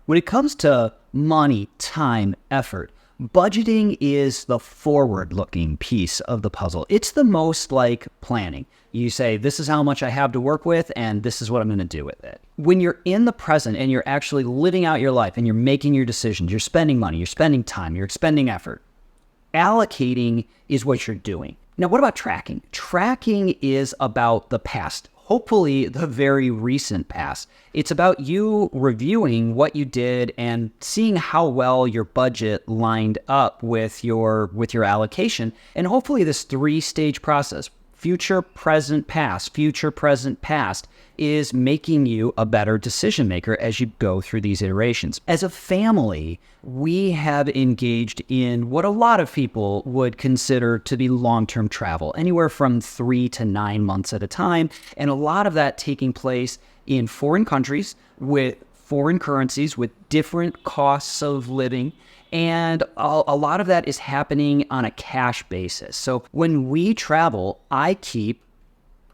When it comes to money, time, effort, budgeting is the forward-looking piece of the puzzle. It's the most like planning. You say, this is how much I have to work with, and this is what I'm going to do with it. When you're in the present and you're actually living out your life and you're making your decisions, you're spending money, you're spending time, you're expending effort, allocating is what you're doing. Now, what about tracking? Tracking is about the past, hopefully the very recent past. It's about you reviewing what you did and seeing how well your budget lined up with your allocation. And hopefully this three-stage process, future, present, past, is making you a better decision maker as you go through these iterations. As a family, we have engaged in what a lot of people would consider to be long-term travel, anywhere from 3 to 9 months at a time, and a lot of that taking place in foreign countries with foreign currencies, with different costs of living, and a lot of that is happening on a cash basis. So when we travel, I keep,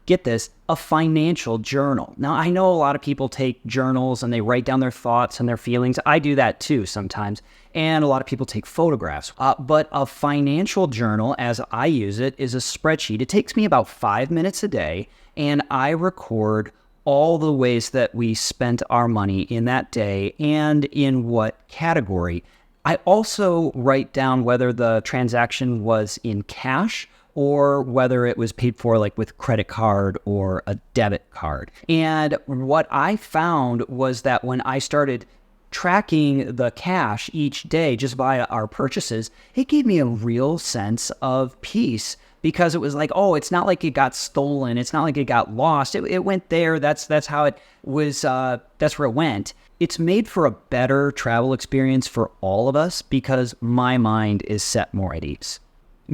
get this, a financial journal. Now, I know a lot of people take journals and they write down their thoughts and their feelings. I do that too sometimes. And a lot of people take photographs. But a financial journal, as I use it, is a spreadsheet. It takes me about 5 minutes a day, and I record all the ways that we spent our money in that day and in what category. I also write down whether the transaction was in cash or whether it was paid for like with credit card or a debit card. And what I found was that when I started tracking the cash each day just by our purchases, it gave me a real sense of peace, because it was like, oh, it's not like it got stolen. It's not like it got lost. It went there. That's how it was. That's where it went. It's made for a better travel experience for all of us because my mind is set more at ease.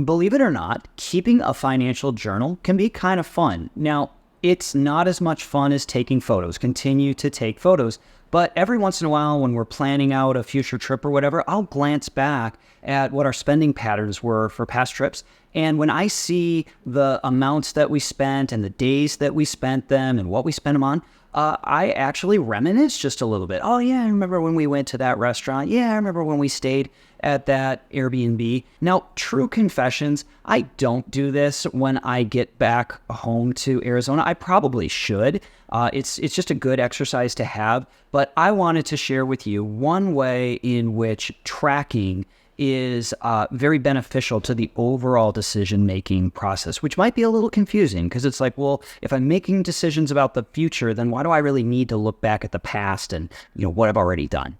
Believe it or not, keeping a financial journal can be kind of fun. Now, it's not as much fun as taking photos. Continue to take photos. But every once in a while, when we're planning out a future trip or whatever, I'll glance back at what our spending patterns were for past trips. And when I see the amounts that we spent and the days that we spent them and what we spent them on, I actually reminisce just a little bit. Oh, yeah, I remember when we went to that restaurant. Yeah, I remember when we stayed at that Airbnb. Now, true confessions, I don't do this when I get back home to Arizona. I probably should. It's just a good exercise to have. But I wanted to share with you one way in which tracking is very beneficial to the overall decision-making process, which might be a little confusing because it's like, well, if I'm making decisions about the future, then why do I really need to look back at the past and, what I've already done?